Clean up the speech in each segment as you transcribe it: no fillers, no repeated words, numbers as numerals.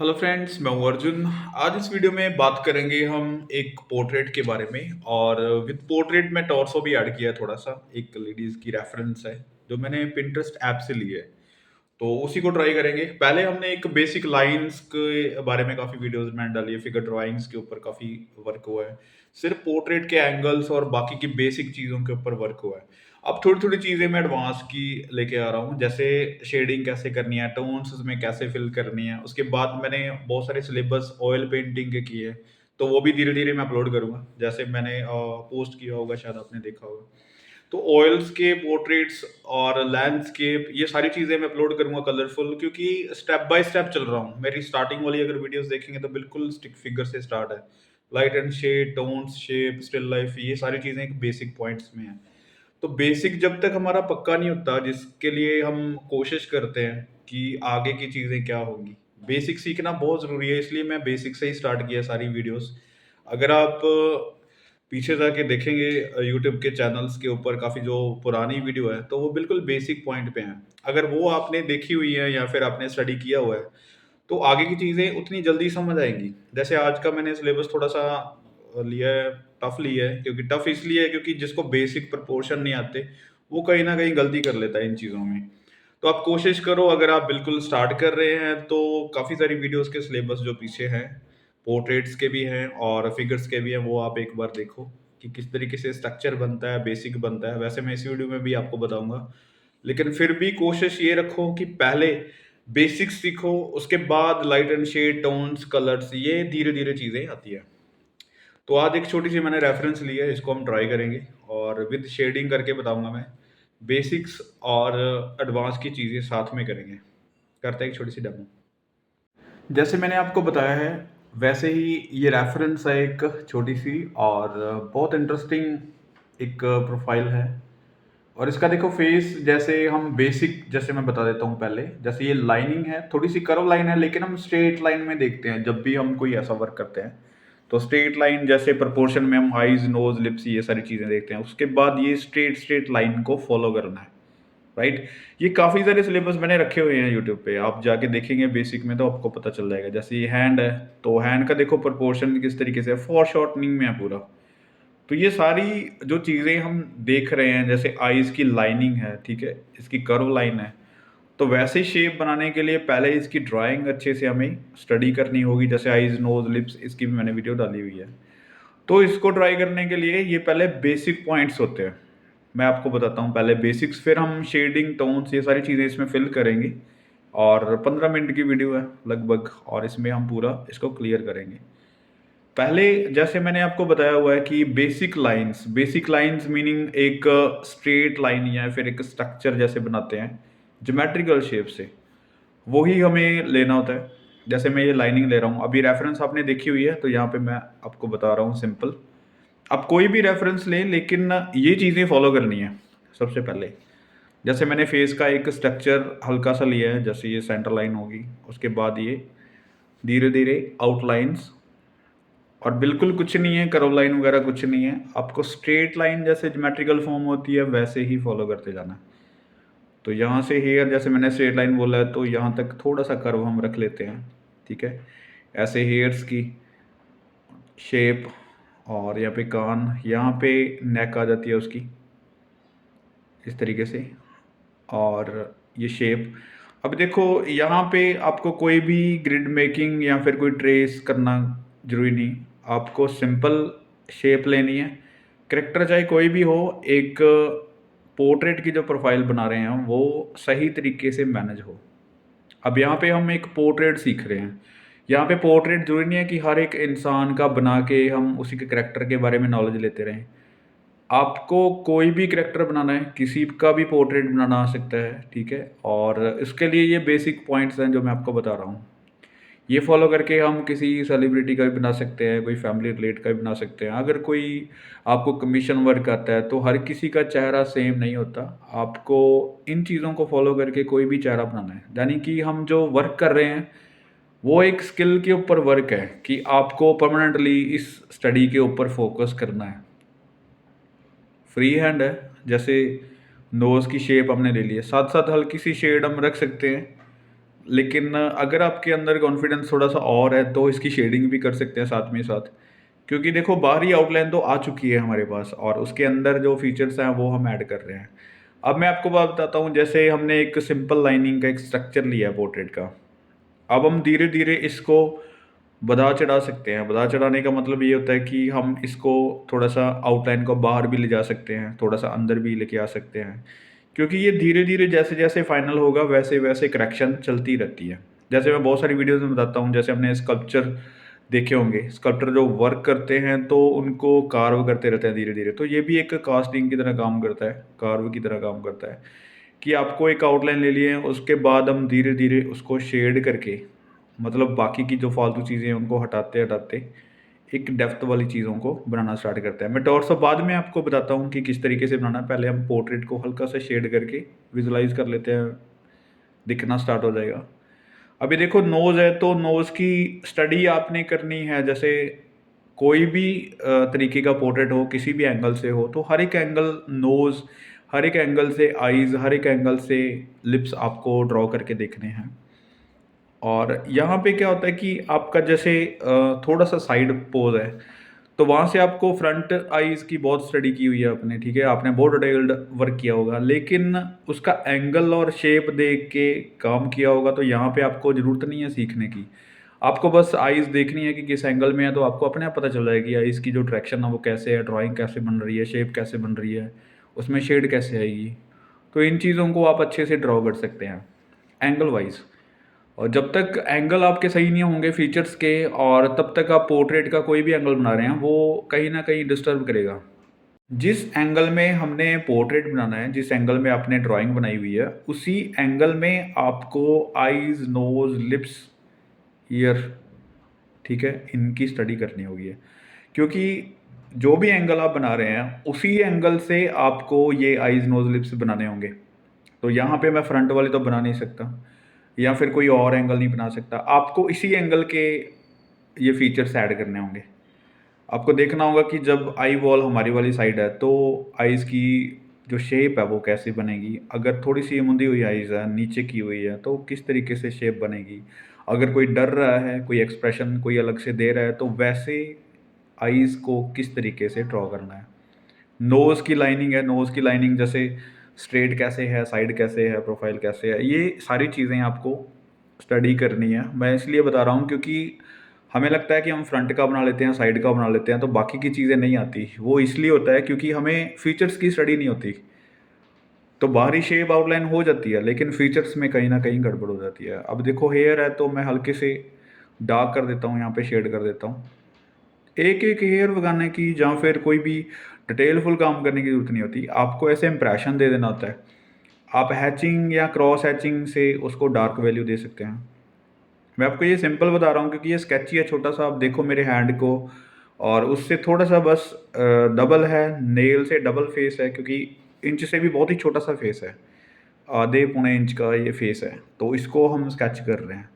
Hello friends, मैं हूँ अर्जुन। आज इस वीडियो में बात करेंगे हम एक पोर्ट्रेट के बारे में और विद पोर्ट्रेट में टॉर्सो भी ऐड किया है थोड़ा सा। एक लेडीज की रेफरेंस है जो मैंने पिंटरेस्ट ऐप से ली है, तो उसी को ट्राई करेंगे। पहले हमने एक बेसिक लाइंस के बारे में काफ़ी वीडियोस मैंने डाली है, फिगर ड्राइंग्स के ऊपर काफ़ी वर्क हुआ है, सिर्फ पोर्ट्रेट के एंगल्स और बाकी की बेसिक चीज़ों के ऊपर वर्क हुआ है। अब थोड़ी-थोड़ी चीज़ें मैं एडवांस की लेके आ रहा हूँ, जैसे शेडिंग कैसे करनी है, टोन्स उसमें कैसे फिल करनी है। उसके बाद मैंने बहुत सारे सिलेबस ऑयल पेंटिंग के किए हैं, तो वो भी धीरे-धीरे मैं अपलोड करूँगा। जैसे मैंने पोस्ट किया होगा, शायद आपने देखा होगा। तो ऑयल्स के पोर्ट्रेट्स और लैंडस्केप, ये सारी चीज़ें मैं अपलोड करूँगा कलरफुल, क्योंकि स्टेप बाय स्टेप चल रहा हूँ। मेरी स्टार्टिंग वाली अगर वीडियोस देखेंगे तो बिल्कुल स्टिक फिगर से स्टार्ट है। Light and shade, tones, shape, still life, ये सारी चीज़ें एक बेसिक पॉइंट्स में हैं। तो बेसिक जब तक हमारा पक्का नहीं होता, जिसके लिए हम कोशिश करते हैं कि आगे की चीज़ें क्या होंगी। बेसिक सीखना बहुत ज़रूरी है, इसलिए मैं बेसिक से ही स्टार्ट किया सारी वीडियोस। अगर आप पीछे जाके देखेंगे यूट्यूब के चैनल्स के ऊपर काफ़ी जो पुरानी वीडियो है, तो वो बिल्कुल बेसिक पॉइंट पे हैं। अगर वो आपने देखी हुई है या फिर आपने स्टडी किया हुआ है, तो आगे की चीज़ें उतनी जल्दी समझ आएँगी। जैसे आज का मैंने सिलेबस थोड़ा-सा लिया है, टफ़ लिया है, क्योंकि टफ़ इसलिए है क्योंकि जिसको बेसिक प्रोपोर्शन नहीं आते, वो कहीं न कहीं गलती कर लेता है इन चीज़ों में। तो आप कोशिश करो, अगर आप बिल्कुल स्टार्ट कर रहे हैं, तो काफ़ी सारी वीडियोज़ के सिलेबस जो पीछे हैं, पोर्ट्रेट्स के भी हैं और फिगर्स के भी हैं, वो आप एक बार देखो कि किस तरीके से स्ट्रक्चर बनता है, बेसिक बनता है। वैसे मैं इस वीडियो में भी आपको बताऊँगा। लेकिन फिर भी कोशिश ये रखो कि पहले बेसिक्स सीखो, उसके बाद light and shade, tones, colours, ये धीरे-धीरे चीज़ें आती हैं। तो आज एक छोटी-सी मैंने रेफ़रेंस ली है, इसको हम ट्राई करेंगे और विद शेडिंग करके बताऊँगा मैं। बेसिक्स और एडवांस की चीज़ें साथ में करेंगे। करते हैं एक छोटी-सी डेमो। जैसे मैंने आपको बताया है, वैसे ही ये रेफ़रेंस है एक छोटी-सी और बहुत इंटरेस्टिंग एक प्रोफ़ाइल है। और इसका देखो फेस, जैसे हम बेसिक, जैसे मैं बता देता हूँ पहले, जैसे ये लाइनिंग है, थोड़ी-सी कर्व लाइन है, लेकिन हम स्ट्रेट लाइन में देखते हैं जब भी हम कोई ऐसा वर्क करते हैं। तो स्ट्रेट लाइन जैसे प्रोपोर्शन में हम आईज़, नोज़, लिप्स, ये सारी चीज़ें देखते हैं। उसके बाद ये स्ट्रेट लाइन को फ़ॉलो करना है, राइट? ये काफ़ी सारे सिलेबस मैंने रखे हुए हैं यूट्यूब पे, आप जाके देखेंगे बेसिक में तो आपको पता चल जाएगा। जैसे ये हैंड है, तो हैंड का देखो प्रोपोर्शन किस तरीके से है, फ़ॉरशॉर्टनिंग में है पूरा। तो ये सारी जो चीज़ें हम देख रहे हैं, जैसे आईज़ की लाइनिंग है, ठीक है? इसकी कर्व लाइन है, तो वैसे शेप बनाने के लिए पहले इसकी ड्राइंग अच्छे से हमें स्टडी करनी होगी। जैसे आईज़, नोज़, लिप्स, इसकी भी मैंने वीडियो डाली हुई है। तो इसको ट्राई करने के लिए ये पहले बेसिक पॉइंट्स होते हैं। मैं आपको बताता हूँ पहले बेसिक्स, फिर हम शेडिंग, टोन्स, ये सारी चीज़ें इसमें फिल करेंगे और 15 मिनट की वीडियो है लगभग, और इसमें हम पूरा इसको क्लियर करेंगे। पहले जैसे मैंने आपको बताया हुआ है कि बेसिक लाइन्स मीनिंग एक स्ट्रेट लाइन या फिर एक स्ट्रक्चर जैसे बनाते हैं ज्योमेट्रिकल शेप से, वो ही हमें लेना होता है। जैसे मैं ये लाइनिंग ले रहा हूँ, अभी रेफरेंस आपने देखी हुई है, तो यहाँ पे मैं आपको बता रहा हूँ सिंपल। आप कोई भी रेफरेंस लें, लेकिन ये चीज़ें फॉलो करनी है सबसे पहले। जैसे मैंने फेस का एक स्ट्रक्चर हल्का सा लिया है, जैसे ये सेंटर लाइन होगी, उसके बाद ये धीरे धीरे आउटलाइंस, और बिल्कुल कुछ नहीं है, कर्व लाइन वगैरह कुछ नहीं है। आपको स्ट्रेट लाइन जैसे ज्योमेट्रिकल फॉर्म होती है, वैसे ही फॉलो करते जाना है। तो यहाँ से हेयर, जैसे मैंने स्ट्रेट लाइन बोला है, तो यहाँ तक थोड़ा सा कर्व हम रख लेते हैं, ठीक है? ऐसे हेयर्स की शेप, और यहाँ पे कान, यहाँ पे नेक आ जाती है उसकी, इस तरीके से, और ये शेप। अब देखो, यहाँ पे आपको कोई भी ग्रिड मेकिंग या फिर कोई ट्रेस करना ज़रूरी नहीं, आपको सिंपल शेप लेनी है। कैरेक्टर चाहे कोई भी हो, एक पोर्ट्रेट की जो प्रोफाइल बना रहे हैं वो सही तरीके से मैनेज हो। अब यहाँ पे हम एक पोर्ट्रेट सीख रहे हैं। यहाँ पे पोर्ट्रेट ज़रूरी नहीं है कि हर एक इंसान का बना के हम उसी के कैरेक्टर के बारे में नॉलेज लेते रहें। आपको कोई भी कैरेक्टर बनाना है, किसी का भी पोर्ट्रेट बनाना आ सकता है, ठीक है? और इसके लिए ये बेसिक पॉइंट्स हैं जो मैं आपको बता रहा हूँ। ये फॉलो करके हम किसी सेलिब्रिटी का भी बना सकते हैं, कोई फैमिली रिलेट का भी बना सकते हैं। अगर कोई आपको कमीशन वर्क आता है, तो हर किसी का चेहरा सेम नहीं होता। आपको इन चीज़ों को फॉलो करके कोई भी चेहरा बनाना है। यानी कि हम जो वर्क कर रहे हैं, वो एक स्किल के ऊपर वर्क है कि आपको परमानेंटली इस स्टडी के ऊपर फोकस करना है। फ्री हैंड है, जैसे नोज़ की शेप हमने ले ली है, साथ-साथ हल्की सी शेड हम रख सकते हैं, लेकिन अगर आपके अंदर कॉन्फिडेंस थोड़ा-सा और है तो इसकी शेडिंग भी कर सकते हैं साथ में साथ। क्योंकि देखो बाहरी आउटलाइन तो आ चुकी है हमारे पास और उसके अंदर जो फीचर्स हैं वो हम ऐड कर रहे हैं। अब मैं आपको बात बताता हूँ, जैसे हमने एक सिंपल लाइनिंग का एक स्ट्रक्चर लिया है पोर्ट्रेट का। अब हम धीरे-धीरे इसको बढ़ा-चढ़ा सकते हैं। बढ़ा-चढ़ाने का मतलब ये होता है कि हम इसको थोड़ा-सा आउटलाइन को बाहर भी ले जा सकते हैं, थोड़ा-सा अंदर भी लेके आ सकते हैं। क्योंकि ये धीरे-धीरे जैसे-जैसे फाइनल होगा वैसे-वैसे करेक्शन चलती रहती है। जैसे मैं बहुत सारी वीडियोज़ में बताता हूँ, जैसे हमने स्कल्पचर देखे होंगे, स्कल्पटर जो वर्क करते हैं तो उनको कार्व करते रहते हैं धीरे-धीरे। तो ये भी एक कास्टिंग की तरह काम करता है, कार्व की तरह काम करता है कि आपको एक आउटलाइन ले लिए, उसके बाद हम धीरे-धीरे उसको शेड करके, मतलब बाकी की जो फालतू चीज़ें हैं उनको हटाते-हटाते एक डेप्थ वाली चीज़ों को बनाना स्टार्ट करते हैं। मैं टॉर्सो बाद में आपको बताता हूँ कि किस तरीके से बनाना है। पहले हम पोर्ट्रेट को हल्का सा शेड करके विजुअलाइज़ कर लेते हैं, दिखना स्टार्ट हो जाएगा। अभी देखो नोज़ है तो नोज़ की स्टडी आपने करनी है, जैसे कोई भी तरीके का पोर्ट्रेट हो, किसी भी एंगल से हो, तो हर एक एंगल नोज़, हर एक एंगल से आईज़, हर एक एंगल से लिप्स आपको ड्रॉ करके देखने हैं। और यहाँ पे क्या होता है कि आपका जैसे थोड़ा-सा साइड पोज़ है, तो वहाँ से आपको फ्रंट आईज़ की बहुत स्टडी की हुई है आपने, ठीक है? आपने बहुत डिटेल्ड वर्क किया होगा, लेकिन उसका एंगल और शेप देख के काम किया होगा, तो यहाँ पे आपको ज़रूरत नहीं है सीखने की। आपको बस आईज़ देखनी है कि किस एंगल में है, तो आपको अपने आप पता चल जाएगा कि आईज़ की जो डायरेक्शन है वो कैसे है, ड्राइंग कैसे बन रही है, शेप कैसे बन रही है, उसमें शेड कैसे आएगी। तो इन चीज़ों को आप अच्छे से ड्रॉ कर सकते हैं, एंगल वाइज़। और जब तक एंगल आपके सही नहीं होंगे फीचर्स के, और तब तक आप पोर्ट्रेट का कोई भी एंगल बना रहे हैं वो कहीं ना कहीं डिस्टर्ब करेगा। जिस एंगल में हमने पोर्ट्रेट बनाना है, जिस एंगल में आपने ड्राइंग बनाई हुई है, उसी एंगल में आपको आईज, नोज, लिप्स, ईयर, ठीक है, इनकी स्टडी करनी होगी है। क्योंकि जो भी एंगल आप बना रहे हैं उसी एंगल से आपको ये आईज, नोज, लिप्स बनाने होंगे। तो यहाँ पे मैं फ्रंट वाले तो बना नहीं सकता, या फिर कोई और एंगल नहीं बना सकता। आपको इसी एंगल के ये फीचर्स ऐड करने होंगे। आपको देखना होगा कि जब आई वॉल हमारी वाली साइड है तो आईज़ की जो शेप है वो कैसे बनेगी। अगर थोड़ी सी मुंदी हुई आईज़ है, नीचे की हुई है, तो किस तरीके से शेप बनेगी। अगर कोई डर रहा है, कोई एक्सप्रेशन कोई अलग से दे रहा है, तो वैसे आईज़ को किस तरीके से ड्रॉ करना है। नोज़ की लाइनिंग है, नोज़ की लाइनिंग जैसे स्ट्रेट कैसे है, साइड कैसे है, प्रोफाइल कैसे है, ये सारी चीज़ें आपको स्टडी करनी है। मैं इसलिए बता रहा हूँ क्योंकि हमें लगता है कि हम फ्रंट का बना लेते हैं, साइड का बना लेते हैं, तो बाकी की चीज़ें नहीं आती। वो इसलिए होता है क्योंकि हमें फीचर्स की स्टडी नहीं होती। तो बाहरी शेप आउटलाइन हो जाती है, लेकिन फीचर्स में कहीं न कहीं गड़बड़ हो जाती है। अब देखो हेयर है तो मैं हल्के से डार्क कर देता हूँ, यहाँ पे शेड कर देता हूँ। एक-एक हेयर उगाने की या फिर कोई भी डिटेलफुल काम करने की ज़रूरत नहीं होती। आपको ऐसे इंप्रेशन दे देना होता है। आप हैचिंग या क्रॉस हैचिंग से उसको डार्क वैल्यू दे सकते हैं। मैं आपको ये सिंपल बता रहा हूँ क्योंकि ये स्केची है छोटा-सा। आप देखो मेरे हैंड को, और उससे थोड़ा-सा बस डबल है, नेल से डबल फेस है, क्योंकि इंच से भी बहुत ही छोटा-सा फेस है। आधे पौने इंच का ये फेस है, तो इसको हम स्केच कर रहे हैं।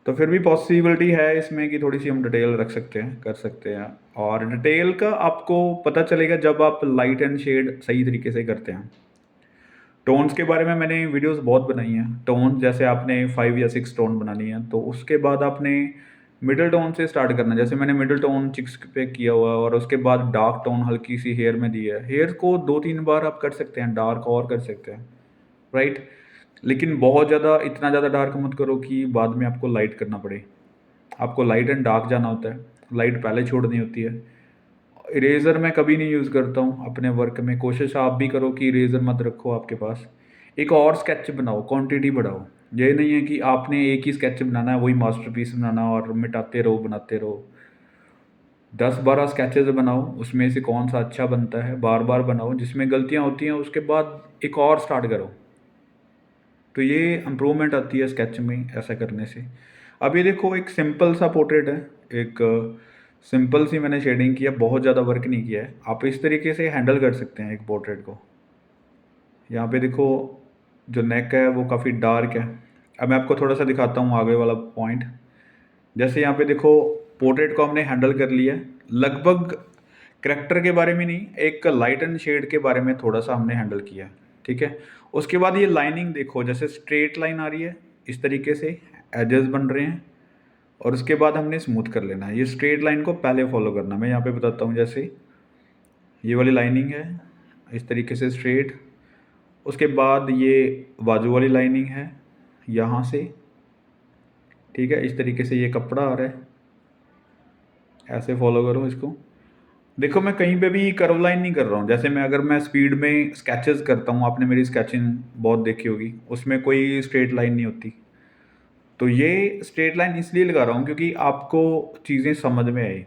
तो फिर भी पॉसिबिलिटी है इसमें कि थोड़ी-सी हम डिटेल रख सकते हैं, कर सकते हैं। और डिटेल का आपको पता चलेगा जब आप लाइट एंड शेड सही तरीके से करते हैं। टोन्स के बारे में मैंने वीडियोस बहुत बनाई हैं। टोन जैसे आपने 5 या 6 टोन बनानी है, तो उसके बाद आपने मिडल टोन से स्टार्ट करना है। जैसे मैंने मिडल टोन चिक्स पे किया हुआ है, और उसके बाद डार्क टोन हल्की सी हेयर में दी है। हेयर को 2-3 बार आप कर सकते हैं, डार्क और कर सकते हैं, राइट? लेकिन बहुत ज़्यादा, इतना ज़्यादा डार्क मत करो कि बाद में आपको लाइट करना पड़े। आपको लाइट एंड डार्क जाना होता है, लाइट पहले छोड़नी होती है। इरेज़र मैं कभी नहीं यूज़ करता हूँ अपने वर्क में। कोशिश आप भी करो कि इरेज़र मत रखो आपके पास। एक और स्केच बनाओ, क्वांटिटी बढ़ाओ। ये नहीं है कि आपने एक ही स्केच बनाना है, वही मास्टरपीस बनाना और मिटाते रहो, बनाते रहो। 10-12 स्केचेज़ बनाओ, उसमें से कौन-सा अच्छा बनता है, बार-बार बनाओ। जिसमें गलतियाँ होती हैं उसके बाद एक और स्टार्ट करो। तो ये इम्प्रूवमेंट आती है स्केच में ऐसा करने से। अब ये देखो एक सिंपल सा पोर्ट्रेट है, एक सिंपल सी मैंने शेडिंग की है, बहुत ज़्यादा वर्क नहीं किया है। आप इस तरीके से हैंडल कर सकते हैं एक पोर्ट्रेट को। यहाँ पे देखो जो नेक है वो काफ़ी डार्क है। अब मैं आपको थोड़ा सा दिखाता हूँ आगे वाला पॉइंट। जैसे यहाँ पे देखो पोर्ट्रेट को हमने हैंडल कर लिया है, लगभग करैक्टर के बारे में नहीं, एक लाइट एंड शेड के बारे में थोड़ा सा हमने हैंडल किया है, ठीक है। उसके बाद ये लाइनिंग देखो, जैसे स्ट्रेट लाइन आ रही है, इस तरीके से एजेस बन रहे हैं और उसके बाद हमने स्मूथ कर लेना है। ये स्ट्रेट लाइन को पहले फॉलो करना, मैं यहाँ पे बताता हूँ। जैसे ये वाली लाइनिंग है इस तरीके से स्ट्रेट, उसके बाद ये बाजू वाली लाइनिंग है यहाँ से, ठीक है। इस तरीके से ये कपड़ा आ रहा है, ऐसे फॉलो करो इसको। देखो मैं कहीं पे भी कर्व लाइन नहीं कर रहा हूँ। जैसे मैं अगर मैं स्पीड में स्केचेस करता हूँ, आपने मेरी स्केचिंग बहुत देखी होगी, उसमें कोई स्ट्रेट लाइन नहीं होती। तो ये स्ट्रेट लाइन इसलिए लगा रहा हूँ क्योंकि आपको चीज़ें समझ में आए।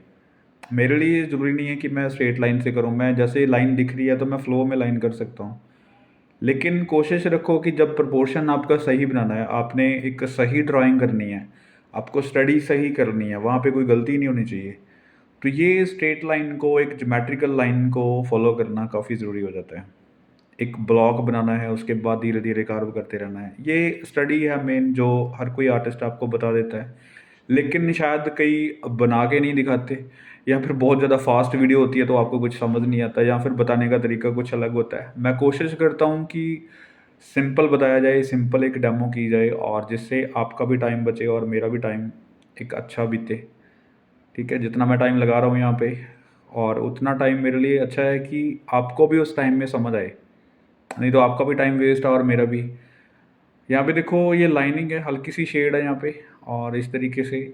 मेरे लिए ज़रूरी नहीं है कि मैं स्ट्रेट लाइन से करूँ, मैं जैसे लाइन दिख रही है तो मैं फ्लो में लाइन कर सकता हूँ। लेकिन कोशिश रखो कि जब प्रोपोर्शन आपका सही बनाना है, आपने एक सही ड्राइंग करनी है, आपको स्टडी सही करनी है, वहाँ पे कोई गलती नहीं होनी चाहिए। तो ये स्ट्रेट लाइन को, एक ज्योमेट्रिकल लाइन को फॉलो करना काफ़ी ज़रूरी हो जाता है। एक ब्लॉक बनाना है, उसके बाद धीरे धीरे कार्व करते रहना है। ये स्टडी है मेन, जो हर कोई आर्टिस्ट आपको बता देता है, लेकिन शायद कई बना के नहीं दिखाते, या फिर बहुत ज़्यादा फास्ट वीडियो होती है तो आपको कुछ समझ नहीं आता, या फिर बताने का तरीका कुछ अलग होता है। मैं कोशिश करता हूँ कि सिंपल बताया जाए, सिंपल एक डेमो की जाए, और जिससे आपका भी टाइम बचे और मेरा भी टाइम एक अच्छा बीते, ठीक है। जितना मैं टाइम लगा रहा हूँ यहाँ पे, और उतना टाइम मेरे लिए अच्छा है कि आपको भी उस टाइम में समझ आए, नहीं तो आपका भी टाइम वेस्ट है और मेरा भी। यहाँ पे देखो ये लाइनिंग है, हल्की सी शेड है यहाँ पे, और इस तरीके से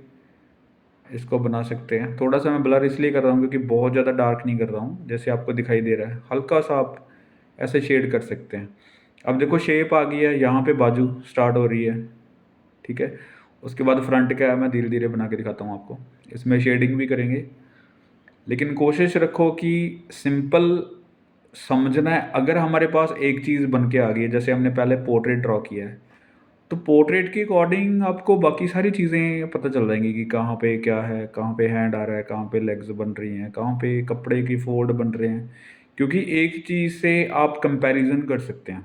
इसको बना सकते हैं। थोड़ा सा मैं ब्लर इसलिए कर रहा हूँ क्योंकि बहुत ज़्यादा डार्क नहीं कर रहा हूँ, जैसे आपको दिखाई दे रहा है, हल्का सा आप ऐसे शेड कर सकते हैं। अब देखो शेप आ गई है, यहाँ पे बाजू स्टार्ट हो रही है, ठीक है। उसके बाद फ्रंट क्या है मैं धीरे धीरे बना के दिखाता हूँ आपको। इसमें शेडिंग भी करेंगे, लेकिन कोशिश रखो कि सिंपल समझना है। अगर हमारे पास एक चीज़ बन के आ गई है, जैसे हमने पहले पोर्ट्रेट ड्रॉ किया है, तो पोर्ट्रेट के अकॉर्डिंग आपको बाकी सारी चीज़ें पता चल जाएंगी कि कहाँ पे क्या है, कहाँ पे हैंड आ रहा है, कहाँ पे लेग्स बन रही हैं, कहाँ पे कपड़े की फोल्ड बन रहे हैं। क्योंकि एक चीज़ से आप कंपैरिजन कर सकते हैं।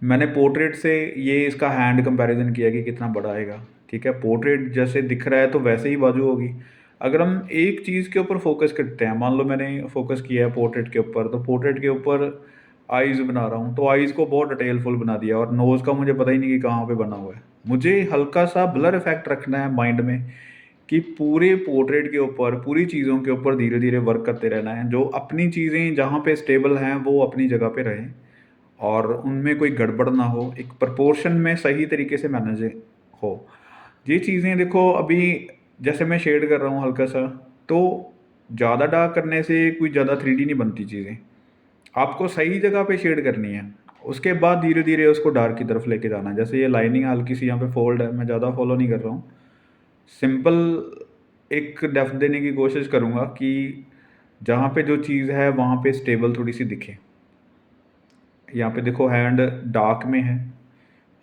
मैंने पोर्ट्रेट से ये इसका हैंड कंपैरिजन किया कि कितना बड़ा आएगा, ठीक है। पोर्ट्रेट जैसे दिख रहा है तो वैसे ही बाजू होगी। अगर हम एक चीज़ के ऊपर फोकस करते हैं, मान लो मैंने फोकस किया है पोर्ट्रेट के ऊपर, तो पोर्ट्रेट के ऊपर आईज़ बना रहा हूँ, तो आईज़ को बहुत डिटेलफुल बना दिया, और नोज़ का मुझे पता ही नहीं कि कहाँ पे बना हुआ है। मुझे हल्का सा ब्लर इफेक्ट रखना है माइंड में, कि पूरे पोर्ट्रेट के ऊपर, पूरी चीज़ों के ऊपर धीरे धीरे वर्क करते रहना है। जो अपनी चीज़ें जहाँ पे स्टेबल हैं वो अपनी जगह पे रहें, और उनमें कोई गड़बड़ ना हो, एक प्रोपोर्शन में सही तरीके से मैनेज हो। ये चीज़ें देखो, अभी जैसे मैं शेड कर रहा हूँ हल्का सा, तो ज़्यादा डार्क करने से कोई ज़्यादा 3D नहीं बनती चीज़ें। आपको सही जगह पे शेड करनी है, उसके बाद धीरे धीरे उसको डार्क की तरफ लेके जाना है। जैसे ये लाइनिंग हल्की सी यहाँ पे फोल्ड है, मैं ज़्यादा फॉलो नहीं कर रहा हूँ, सिंपल एक डेप्थ देने की कोशिश करूँगा कि जहाँ पे जो चीज़ है वहाँ पे स्टेबल थोड़ी सी दिखे। यहाँ पे देखो हैंड डार्क में है,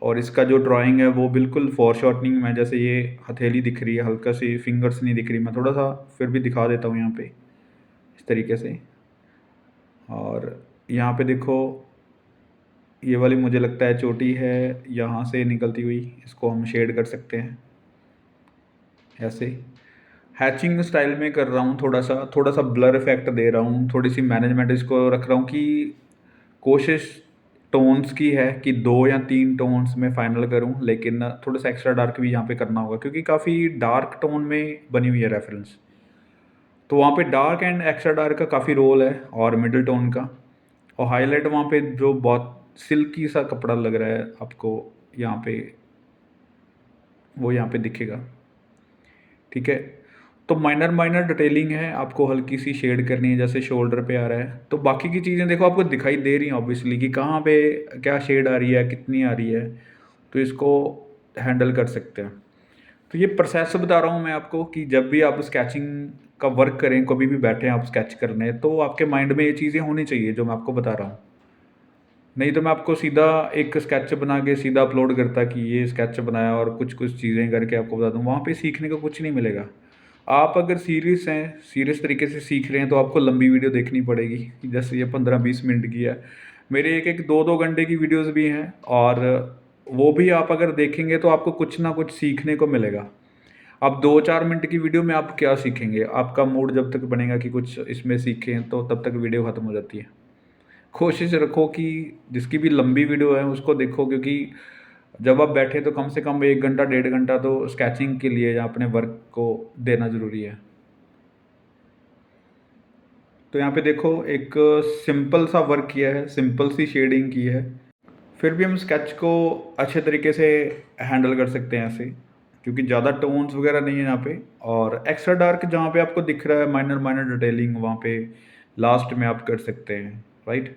और इसका जो ड्राइंग है वो बिल्कुल फोरशॉर्टनिंग में, जैसे ये हथेली दिख रही है, हल्का सी फिंगर्स नहीं दिख रही। मैं थोड़ा सा फिर भी दिखा देता हूँ यहाँ पे इस तरीके से। और यहाँ पे देखो ये वाली मुझे लगता है चोटी है यहाँ से निकलती हुई, इसको हम शेड कर सकते हैं ऐसे। हैचिंग स्टाइल में कर रहा हूँ, थोड़ा सा ब्लर इफेक्ट दे रहा हूँ, थोड़ी सी मैनेजमेंट इसको रख रहा हूँ कि कोशिश टोन्स की है कि 2 या 3 टोन्स में फाइनल करूं, लेकिन थोड़ा सा एक्स्ट्रा डार्क भी यहाँ पे करना होगा क्योंकि काफ़ी डार्क टोन में बनी हुई है रेफरेंस। तो वहाँ पे डार्क एंड एक्स्ट्रा डार्क का काफ़ी रोल है, और मिडिल टोन का। और हाईलाइट वहाँ पे जो बहुत सिल्की सा कपड़ा लग रहा है आपको यहाँ पे, वो यहाँ पे दिखेगा, ठीक है। तो माइनर माइनर डिटेलिंग है, आपको हल्की सी शेड करनी है, जैसे शोल्डर पे आ रहा है, तो बाकी की चीज़ें देखो आपको दिखाई दे रही हैं ऑब्वियसली कि कहाँ पे क्या शेड आ रही है, कितनी आ रही है, तो इसको हैंडल कर सकते हैं। तो ये प्रोसेस बता रहा हूँ मैं आपको कि जब भी आप स्केचिंग का वर्क करें, कभी भी बैठे आप स्केच करने, तो आपके माइंड में ये चीज़ें होनी चाहिए जो मैं आपको बता रहा हूँ। नहीं तो मैं आपको सीधा एक स्केच बना के सीधा अपलोड करता कि ये स्केच बनाया और कुछ कुछ चीज़ें करके आपको बता दूँ, वहाँ पे सीखने को कुछ नहीं मिलेगा। आप अगर सीरियस हैं, सीरियस तरीके से सीख रहे हैं, तो आपको लंबी वीडियो देखनी पड़ेगी, जैसे ये 15-20 मिनट की है। मेरे एक एक 2-2 घंटे की वीडियोस भी हैं, और वो भी आप अगर देखेंगे तो आपको कुछ ना कुछ सीखने को मिलेगा। अब 2-4 मिनट की वीडियो में आप क्या सीखेंगे? आपका मूड जब तक बनेगा कि कुछ इसमें सीखें, तो तब तक वीडियो ख़त्म हो जाती है। कोशिश रखो कि जिसकी भी लंबी वीडियो है उसको देखो, क्योंकि जब आप बैठे तो कम से कम 1 घंटा, डेढ़ घंटा तो स्केचिंग के लिए या अपने वर्क को देना ज़रूरी है। तो यहाँ पे देखो एक सिंपल सा वर्क किया है, सिंपल सी शेडिंग की है। फिर भी हम स्केच को अच्छे तरीके से हैंडल कर सकते हैं ऐसे, क्योंकि ज़्यादा टोन्स वगैरह नहीं है यहाँ पे। और एक्स्ट्रा डार्क जहाँ पे आपको दिख रहा है, माइनर माइनर डिटेलिंग वहाँ पे लास्ट में आप कर सकते हैं, राइट।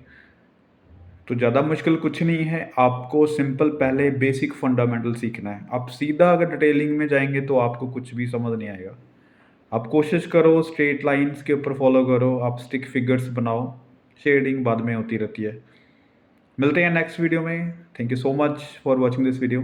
तो ज़्यादा मुश्किल कुछ नहीं है, आपको सिंपल पहले बेसिक फंडामेंटल सीखना है। आप सीधा अगर डिटेलिंग में जाएंगे तो आपको कुछ भी समझ नहीं आएगा। आप कोशिश करो स्ट्रेट लाइंस के ऊपर फॉलो करो, आप स्टिक फिगर्स बनाओ, शेडिंग बाद में होती रहती है। मिलते हैं नेक्स्ट वीडियो में। Thank you so much for watching this video.